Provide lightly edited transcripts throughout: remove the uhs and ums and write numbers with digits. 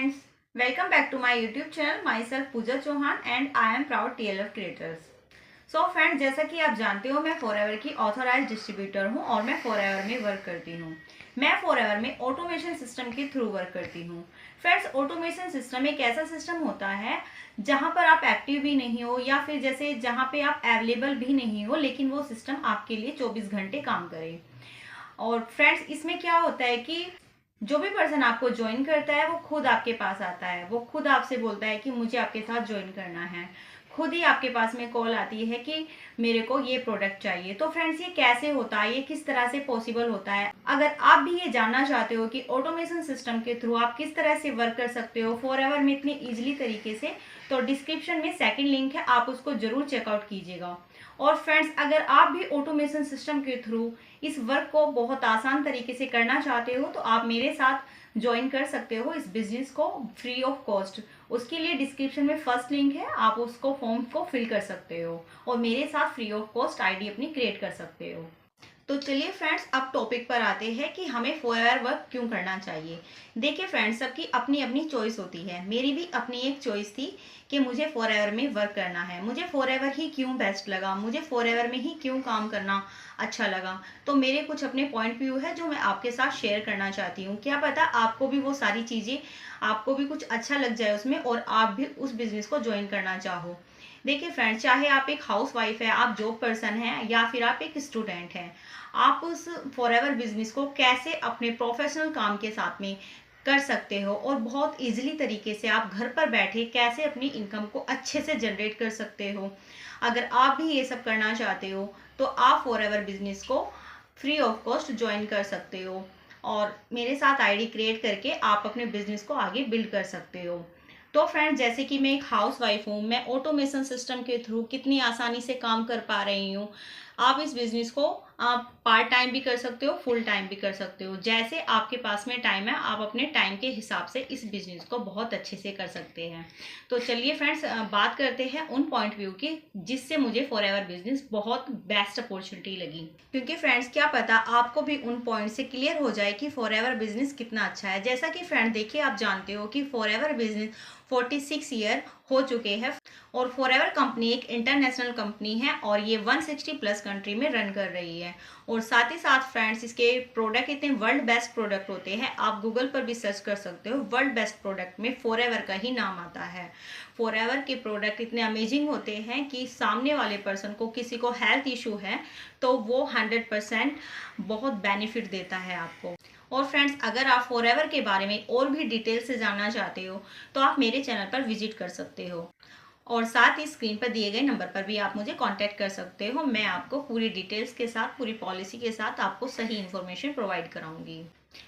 friends, welcome back to my YouTube channel. Myself Pooja Chauhan and I am proud TLF Creators. So friends, जैसा कि आप जानते हो मैं फॉरएवर की ऑथोराइज डिस्ट्रीब्यूटर हूं और मैं फॉरएवर में वर्क करती हूं। मैं फॉरएवर में ऑटोमेशन सिस्टम के थ्रू वर्क करती हूं। फ्रेंड्स, ऑटोमेशन सिस्टम एक ऐसा सिस्टम होता है जहां पर आप एक्टिव भी नहीं हो या फिर जैसे जहां पे आप अवेलेबल भी नहीं हो, लेकिन वो सिस्टम आपके लिए 24 घंटे काम करे। और फ्रेंड्स, इसमें क्या होता है कि जो भी पर्सन आपको ज्वाइन करता है वो खुद आपके पास आता है, वो खुद आपसे बोलता है कि मुझे आपके साथ ज्वाइन करना है। खुद ही आपके पास में कॉल आती है कि मेरे को ये प्रोडक्ट चाहिए। तो फ्रेंड्स, ये कैसे होता है, ये किस तरह से पॉसिबल होता है? अगर आप भी ये जानना चाहते हो कि ऑटोमेशन सिस्टम के थ्रू आप किस तरह से वर्क कर सकते हो फॉरएवर में इतनी इजीली तरीके से, तो डिस्क्रिप्शन में सेकंड लिंक है, आप उसको जरूर चेकआउट कीजिएगा। और फ्रेंड्स, अगर आप भी ऑटोमेशन सिस्टम के थ्रू इस वर्क को बहुत आसान तरीके से करना चाहते हो तो आप मेरे साथ ज्वाइन कर सकते हो इस बिजनेस को फ्री ऑफ कॉस्ट। उसके लिए डिस्क्रिप्शन में फर्स्ट लिंक है, आप उसको फॉर्म को फिल कर सकते हो और मेरे साथ फ्री ऑफ कॉस्ट आईडी अपनी क्रिएट कर सकते हो। तो चलिए फ्रेंड्स, अब टॉपिक पर आते हैं कि हमें फॉरएवर वर्क क्यों करना चाहिए। देखिए फ्रेंड्स, सबकी अपनी अपनी चॉइस होती है। मेरी भी अपनी एक चॉइस थी कि मुझे फॉरएवर में वर्क करना है। मुझे फॉरएवर ही क्यों बेस्ट लगा, मुझे फॉरएवर में ही क्यों काम करना अच्छा लगा। तो मेरे कुछ अपने पॉइंट व्यू है जो मैं आपके साथ शेयर करना चाहती हूँ। क्या पता आपको भी वो सारी चीज़ें, आपको भी कुछ अच्छा लग जाए उसमें और आप भी उस बिजनेस को ज्वाइन करना चाहो। देखिए फ्रेंड्स, चाहे आप एक हाउस वाइफ है, आप जॉब पर्सन है या फिर आप एक स्टूडेंट हैं, आप उस फॉरएवर बिजनेस को कैसे अपने प्रोफेशनल काम के साथ में कर सकते हो और बहुत इजीली तरीके से आप घर पर बैठे कैसे अपनी इनकम को अच्छे से जनरेट कर सकते हो। अगर आप भी ये सब करना चाहते हो तो आप फॉरएवर बिजनेस को फ्री ऑफ कॉस्ट ज्वाइन कर सकते हो और मेरे साथ आईडी क्रिएट करके आप अपने बिजनेस को आगे बिल्ड कर सकते हो। तो फ्रेंड्स, जैसे कि मैं एक हाउस वाइफ हूँ, मैं ऑटोमेशन सिस्टम के थ्रू कितनी आसानी से काम कर पा रही हूँ। आप इस बिजनेस को आप पार्ट टाइम भी कर सकते हो, फुल टाइम भी कर सकते हो। जैसे आपके पास में टाइम है, आप अपने टाइम के हिसाब से इस बिजनेस को बहुत अच्छे से कर सकते हैं। तो चलिए फ्रेंड्स, बात करते हैं उन पॉइंट व्यू की जिससे मुझे फॉरएवर बिजनेस बहुत बेस्ट अपॉर्चुनिटी लगी। क्योंकि फ्रेंड्स, क्या पता आपको भी उन पॉइंट से क्लियर हो जाए कि फॉरएवर बिजनेस कितना अच्छा है। जैसा कि फ्रेंड देखिए, आप जानते हो कि फॉरएवर बिजनेस 46 ईयर हो चुके हैं और फॉरएवर कंपनी एक इंटरनेशनल कंपनी है और ये 160 प्लस कंट्री में रन कर रही है। और साथ ही साथ फ्रेंड्स, इसके प्रोडक्ट इतने वर्ल्ड बेस्ट प्रोडक्ट होते हैं, आप गूगल पर भी सर्च कर सकते हो, वर्ल्ड बेस्ट प्रोडक्ट में फॉरएवर का ही नाम आता है। फॉरएवर के प्रोडक्ट इतने अमेजिंग होते हैं कि सामने वाले पर्सन को, किसी को हेल्थ इशू है तो वो 100% बहुत बेनिफिट देता है आपको। और फ्रेंड्स, अगर आप फॉरएवर के बारे में और भी डिटेल से जानना चाहते हो तो आप मेरे चैनल पर विजिट कर सकते हो और साथ ही स्क्रीन पर दिए गए नंबर पर भी आप मुझे कांटेक्ट कर सकते हो। मैं आपको पूरी डिटेल्स के साथ, पूरी पॉलिसी के साथ आपको सही इन्फॉर्मेशन प्रोवाइड कराऊंगी।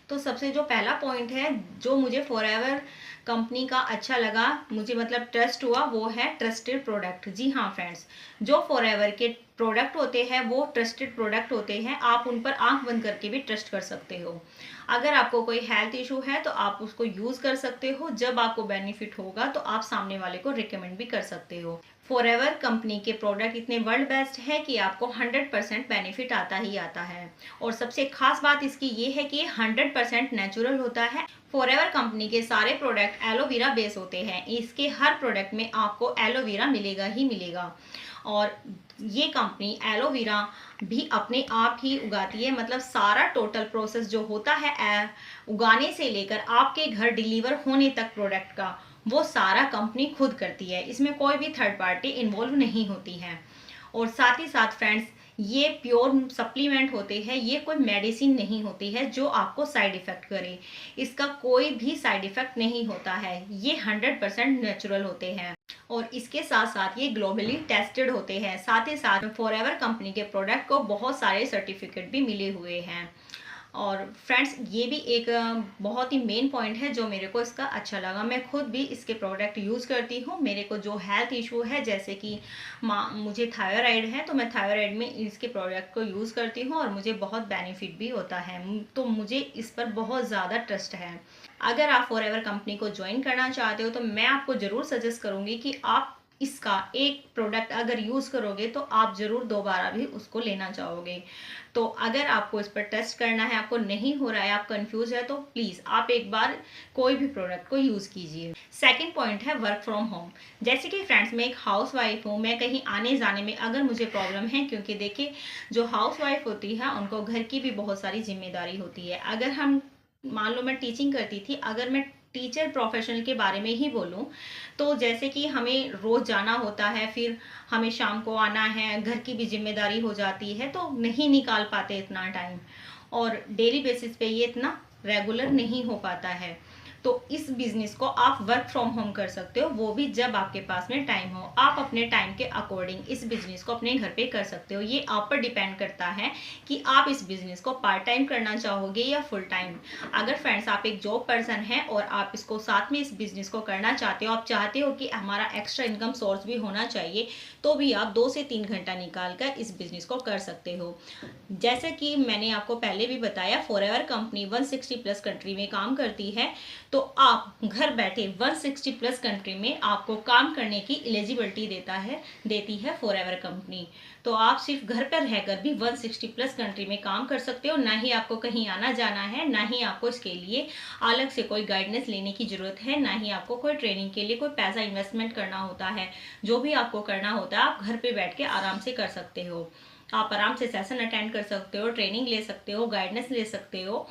तो सबसे जो पहला पॉइंट है जो मुझे फॉरएवर कंपनी का अच्छा लगा, मुझे मतलब ट्रस्ट हुआ, वो है ट्रस्टेड प्रोडक्ट। जी हाँ फ्रेंड्स, जो फॉरएवर के प्रोडक्ट होते हैं वो ट्रस्टेड प्रोडक्ट होते हैं। आप उन पर आंख बंद करके भी ट्रस्ट कर सकते हो। अगर आपको कोई हेल्थ इशू है तो आप उसको यूज कर सकते हो। जब आपको बेनिफिट होगा तो आप सामने वाले को रिकमेंड भी कर सकते हो। फॉरएवर कंपनी के प्रोडक्ट इतने वर्ल्ड बेस्ट है कि आपको 100% बेनिफिट आता ही आता है। और सबसे खास बात इसकी ये है कि 100% नेचुरल होता है। फॉरएवर कंपनी के सारे प्रोडक्ट एलोवेरा बेस होते हैं। इसके हर प्रोडक्ट में आपको एलोवेरा मिलेगा ही मिलेगा। और ये कंपनी एलोवेरा भी अपने आप ही उगाती है, मतलब सारा टोटल प्रोसेस जो होता है उगाने से लेकर आपके घर डिलीवर होने तक प्रोडक्ट का, वो सारा कंपनी खुद करती है। इसमें कोई भी थर्ड पार्टी इन्वॉल्व नहीं होती है। और साथ ही साथ फ्रेंड्स, ये प्योर सप्लीमेंट होते हैं, ये कोई मेडिसिन नहीं होती है जो आपको साइड इफेक्ट करे। इसका कोई भी साइड इफेक्ट नहीं होता है। ये 100% नेचुरल होते हैं और इसके साथ साथ ये ग्लोबली टेस्टेड होते हैं। साथ ही साथ फॉरएवर कंपनी के प्रोडक्ट को बहुत सारे सर्टिफिकेट भी मिले हुए हैं। और फ्रेंड्स, ये भी एक बहुत ही मेन पॉइंट है जो मेरे को इसका अच्छा लगा। मैं खुद भी इसके प्रोडक्ट यूज़ करती हूँ। मेरे को जो हेल्थ इशू है, जैसे कि मुझे थायराइड है, तो मैं थायराइड में इसके प्रोडक्ट को यूज़ करती हूँ और मुझे बहुत बेनिफिट भी होता है। तो मुझे इस पर बहुत ज़्यादा ट्रस्ट है। अगर आप फॉरएवर कंपनी को ज्वाइन करना चाहते हो तो मैं आपको ज़रूर सजेस्ट करूँगी कि आप इसका एक प्रोडक्ट अगर यूज़ करोगे तो आप ज़रूर दोबारा भी उसको लेना चाहोगे। तो अगर आपको इस पर टेस्ट करना है, आपको नहीं हो रहा है, आप कंफ्यूज है, तो प्लीज़ आप एक बार कोई भी प्रोडक्ट को यूज़ कीजिए। सेकंड पॉइंट है वर्क फ्रॉम होम। जैसे कि फ्रेंड्स, मैं एक हाउस वाइफ हूँ, मैं कहीं आने जाने में अगर मुझे प्रॉब्लम है, क्योंकि देखिए जो हाउस वाइफ होती है उनको घर की भी बहुत सारी जिम्मेदारी होती है। अगर हम मान लो मैं टीचिंग करती थी, अगर मैं टीचर प्रोफेशनल के बारे में ही बोलूं, तो जैसे कि हमें रोज जाना होता है, फिर हमें शाम को आना है, घर की भी जिम्मेदारी हो जाती है, तो नहीं निकाल पाते इतना टाइम, और डेली बेसिस पे ये इतना रेगुलर नहीं हो पाता है। तो इस बिजनेस को आप वर्क फ्रॉम होम कर सकते हो, वो भी जब आपके पास में टाइम हो। आप अपने टाइम के अकॉर्डिंग इस बिजनेस को अपने घर पे कर सकते हो। ये आप पर डिपेंड करता है कि आप इस बिजनेस को पार्ट टाइम करना चाहोगे या फुल टाइम। अगर फ्रेंड्स आप एक जॉब पर्सन है और आप इसको साथ में इस बिजनेस को करना चाहते हो, आप चाहते हो कि हमारा एक्स्ट्रा इनकम सोर्स भी होना चाहिए, तो भी आप 2 से 3 घंटा निकाल कर इस बिजनेस को कर सकते हो। जैसे कि मैंने आपको पहले भी बताया, फॉरएवर कंपनी 160 प्लस कंट्री में काम करती है। तो आप घर बैठे 160 प्लस कंट्री में आपको काम करने की एलिजिबिलिटी देती है फॉरएवर कंपनी। तो आप सिर्फ घर पर रहकर भी 160 प्लस कंट्री में काम कर सकते हो। ना ही आपको कहीं आना जाना है, ना ही आपको इसके लिए अलग से कोई गाइडेंस लेने की जरूरत है, ना ही आपको कोई ट्रेनिंग के लिए कोई पैसा इन्वेस्टमेंट करना होता है। जो भी आपको करना होता है आप घर पे बैठ के आराम से कर सकते हो। आप आराम से सेशन अटेंड कर सकते हो, ट्रेनिंग ले सकते हो, गाइडेंस ले सकते हो,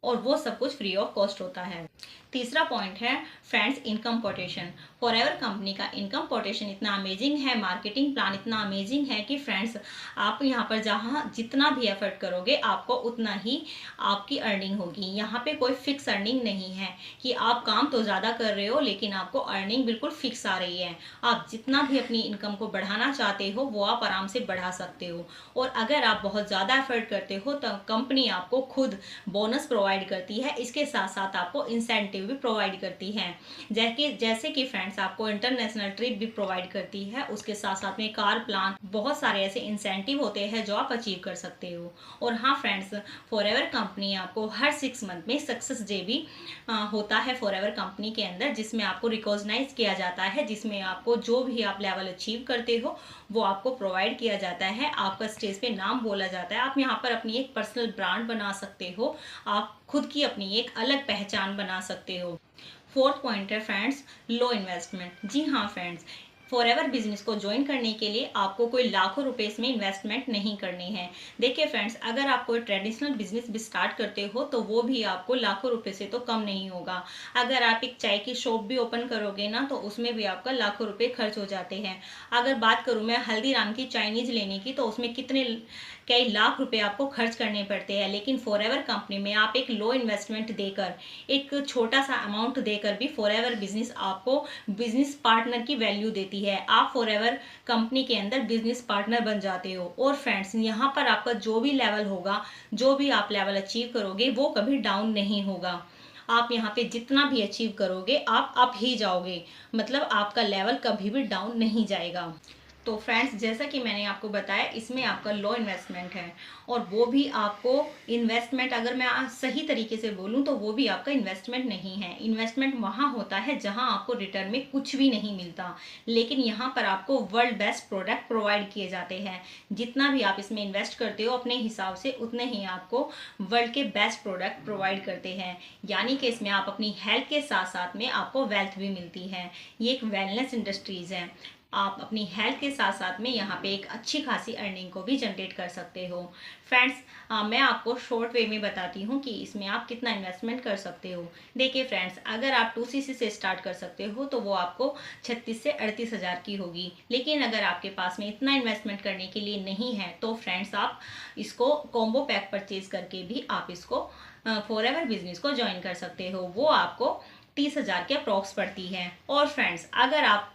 और वो सब कुछ फ्री ऑफ कॉस्ट होता है। तीसरा पॉइंट है फ्रेंड्स इनकम पोटेशन। फॉरएवर कंपनी का इनकम पोटेशन इतना अमेजिंग है, मार्केटिंग प्लान इतना अमेजिंग है कि फ्रेंड्स आप यहाँ पर जहाँ जितना भी एफर्ट करोगे आपको उतना ही आपकी अर्निंग होगी। यहाँ पे कोई फिक्स अर्निंग नहीं है कि आप काम तो ज़्यादा कर रहे हो लेकिन आपको अर्निंग बिल्कुल फिक्स आ रही है। आप जितना भी अपनी इनकम को बढ़ाना चाहते हो वो आप आराम से बढ़ा सकते हो। और अगर आप बहुत ज़्यादा एफर्ट करते हो तो कंपनी आपको खुद बोनस प्रोवाइड करती है, इसके साथ साथ आपको इंसेंटिव भी प्रोवाइड करती है। जैसे कि फ्रेंड्स आपको इंटरनेशनल ट्रिप भी प्रोवाइड करती है, उसके साथ साथ में कार प्लान, बहुत सारे ऐसे इंसेंटिव होते हैं जो आप अचीव कर सकते हो। और हाँ फ्रेंड्स, फॉरएवर कंपनी आपको हर 6 मंथ में सक्सेस डे भी होता है फॉरएवर कंपनी के अंदर, जिसमें आपको रिकॉग्नाइज किया जाता है, जिसमें आपको जो भी आप लेवल अचीव करते हो वो आपको प्रोवाइड किया जाता है, आपका स्टेज पे नाम बोला जाता है। आप यहाँ पर अपनी एक पर्सनल ब्रांड बना सकते हो, आप खुद की अपनी एक अलग पहचान बना सकते हो। फोर्थ पॉइंट है फ्रेंड्स लो इन्वेस्टमेंट। जी हाँ फ्रेंड्स, फॉरएवर बिजनेस को ज्वाइन करने के लिए आपको कोई लाखों रुपए इसमें इन्वेस्टमेंट नहीं करनी है। देखिए फ्रेंड्स, अगर आप कोई ट्रेडिशनल बिजनेस भी स्टार्ट करते हो तो वो भी आपको लाखों रुपए से तो कम नहीं होगा। अगर आप एक चाय की शॉप भी ओपन करोगे ना तो उसमें भी आपका लाखों रुपए खर्च हो जाते हैं। अगर बात करूँ मैं हल्दीराम की चाइनीज लेने की, तो उसमें कितने कई लाख रुपए आपको खर्च करने पड़ते हैं। लेकिन फॉरएवर कंपनी में आप एक लो इन्वेस्टमेंट देकर, एक छोटा सा अमाउंट देकर भी फॉरएवर बिजनेस आपको बिजनेस पार्टनर की वैल्यू देती है। आप फॉरएवर कंपनी के अंदर बिजनेस पार्टनर बन जाते हो। और फ्रेंड्स, यहाँ पर आपका जो भी लेवल होगा, जो भी आप लेवल अचीव करोगे वो कभी डाउन नहीं होगा। आप यहाँ पे जितना भी अचीव करोगे आप अप ही जाओगे, मतलब आपका लेवल कभी भी डाउन नहीं जाएगा। तो फ्रेंड्स, जैसा कि मैंने आपको बताया, इसमें आपका लो इन्वेस्टमेंट है, और वो भी आपको इन्वेस्टमेंट, अगर मैं सही तरीके से बोलूं तो वो भी आपका इन्वेस्टमेंट नहीं है। इन्वेस्टमेंट वहाँ होता है जहाँ आपको रिटर्न में कुछ भी नहीं मिलता, लेकिन यहाँ पर आपको वर्ल्ड बेस्ट प्रोडक्ट प्रोवाइड किए जाते हैं। जितना भी आप इसमें इन्वेस्ट करते हो अपने हिसाब से, उतने ही आपको वर्ल्ड के बेस्ट प्रोडक्ट प्रोवाइड करते हैं। यानी कि इसमें आप अपनी हेल्थ के साथ साथ में आपको वेल्थ भी मिलती है। ये एक वेलनेस इंडस्ट्रीज है। आप अपनी हेल्थ के साथ साथ में यहाँ पे एक अच्छी खासी अर्निंग को भी जनरेट कर सकते हो। फ्रेंड्स, मैं आपको शॉर्ट वे में बताती हूँ कि इसमें आप कितना इन्वेस्टमेंट कर सकते हो। देखिए फ्रेंड्स, अगर आप 2cc से स्टार्ट कर सकते हो तो वो आपको 36 से 38 हज़ार की होगी। लेकिन अगर आपके पास में इतना इन्वेस्टमेंट करने के लिए नहीं है तो फ्रेंड्स, आप इसको कॉम्बो पैक परचेज करके भी आप इसको फॉरएवर बिजनेस को ज्वाइन कर सकते हो। वो आपको 30 हज़ार के अप्रॉक्स पड़ती है। और फ्रेंड्स, अगर आप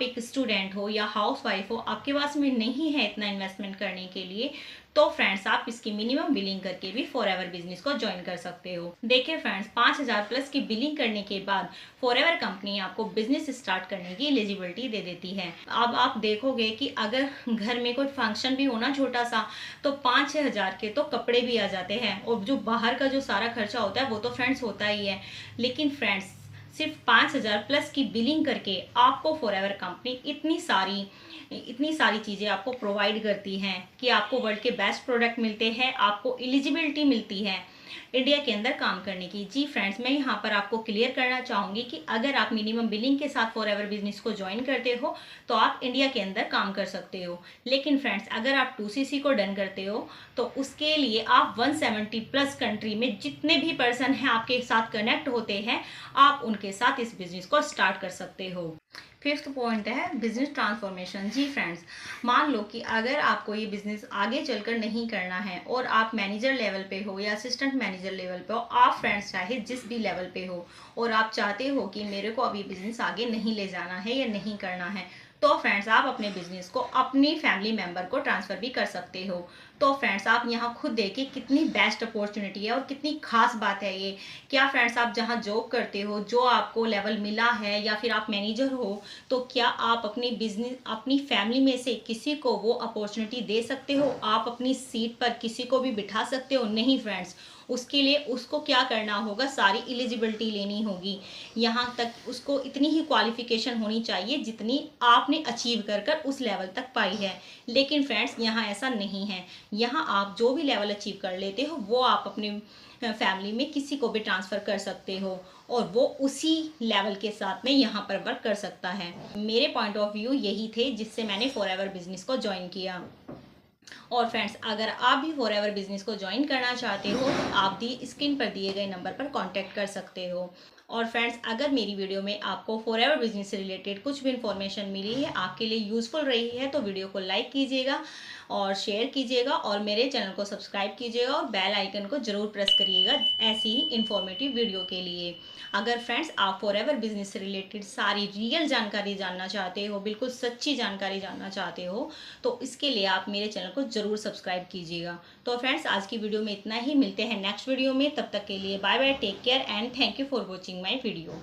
एक स्टूडेंट हो या हाउस वाइफ हो, आपके पास में नहीं है इतना इन्वेस्टमेंट करने के लिए, तो फ्रेंड्स आप इसकी मिनिमम बिलिंग करके भी फॉरएवर बिजनेस को ज्वाइन कर सकते हो। देखिए फ्रेंड्स, 5,000 प्लस की बिलिंग करने के बाद फॉरएवर कंपनी आपको बिजनेस स्टार्ट करने की एलिजिबिलिटी दे देती है। अब आप देखोगे कि अगर घर में कोई फंक्शन भी होना छोटा सा, तो 5-6 हज़ार के तो कपड़े भी आ जाते हैं, और जो बाहर का जो सारा खर्चा होता है वो तो फ्रेंड्स होता ही है। लेकिन फ्रेंड्स, सिर्फ 5,000 प्लस की बिलिंग करके आपको फॉरएवर कंपनी इतनी सारी चीज़ें आपको प्रोवाइड करती हैं कि आपको वर्ल्ड के बेस्ट प्रोडक्ट मिलते हैं, आपको एलिजिबिलिटी मिलती है इंडिया के अंदर काम करने की। जी फ्रेंड्स, मैं यहाँ पर आपको क्लियर करना चाहूँगी कि अगर आप मिनिमम बिलिंग के साथ फॉरएवर बिजनेस को ज्वाइन करते हो तो आप इंडिया के अंदर काम कर सकते हो। लेकिन फ्रेंड्स, अगर आप 2CC को डन करते हो तो उसके लिए आप 170 प्लस कंट्री में जितने भी पर्सन हैं आपके साथ कनेक्ट होते हैं, आप उनके साथ इस बिजनेस को स्टार्ट कर सकते हो। फिफ्थ पॉइंट है बिजनेस ट्रांसफॉर्मेशन। जी फ्रेंड्स, मान लो कि अगर आपको ये बिजनेस आगे चलकर नहीं करना है और आप मैनेजर लेवल पे हो या असिस्टेंट मैनेजर लेवल पे हो, आप फ्रेंड्स चाहे जिस भी लेवल पे हो और आप चाहते हो कि मेरे को अब ये बिजनेस आगे नहीं ले जाना है या नहीं करना है, तो फ्रेंड्स आप अपने बिजनेस को अपनी फैमिली मेंबर को ट्रांसफ़र भी कर सकते हो। तो फ्रेंड्स, आप यहाँ खुद देखिए कितनी बेस्ट अपॉर्चुनिटी है और कितनी खास बात है ये। क्या फ्रेंड्स, आप जहाँ जॉब करते हो, जो आपको लेवल मिला है या फिर आप मैनेजर हो, तो क्या आप अपनी बिजनेस अपनी फैमिली में से किसी को वो अपॉर्चुनिटी दे सकते हो? आप अपनी सीट पर किसी को भी बिठा सकते हो? नहीं फ्रेंड्स, उसके लिए उसको क्या करना होगा, सारी एलिजिबिलिटी लेनी होगी। यहाँ तक उसको इतनी ही क्वालिफिकेशन होनी चाहिए जितनी आपने अचीव कर कर उस लेवल तक पाई है। लेकिन फ्रेंड्स, यहाँ ऐसा नहीं है। यहाँ आप जो भी लेवल अचीव कर लेते हो वो आप अपनी फैमिली में किसी को भी ट्रांसफ़र कर सकते हो और वो उसी लेवल के साथ में यहाँ पर वर्क कर सकता है। मेरे पॉइंट ऑफ व्यू यही थे जिससे मैंने फॉरएवर बिजनेस को ज्वाइन किया। और फ्रेंड्स, अगर आप भी फॉरएवर बिजनेस को ज्वाइन करना चाहते हो तो आप दी स्क्रीन पर दिए गए नंबर पर कांटेक्ट कर सकते हो। और फ्रेंड्स, अगर मेरी वीडियो में आपको फॉरएवर बिजनेस से रिलेटेड कुछ भी इन्फॉर्मेशन मिली है, आपके लिए यूज़फुल रही है, तो वीडियो को लाइक कीजिएगा और शेयर कीजिएगा और मेरे चैनल को सब्सक्राइब कीजिएगा और बेल आइकन को ज़रूर प्रेस करिएगा ऐसी ही इन्फॉर्मेटिव वीडियो के लिए। अगर फ्रेंड्स, आप फॉरएवर बिजनेस से रिलेटेड सारी रियल जानकारी जानना चाहते हो, बिल्कुल सच्ची जानकारी जानना चाहते हो, तो इसके लिए आप मेरे चैनल को ज़रूर सब्सक्राइब कीजिएगा। तो फ्रेंड्स, आज की वीडियो में इतना ही। मिलते हैं नेक्स्ट वीडियो में। तब तक के लिए bye bye, take care and thank you for watching my video.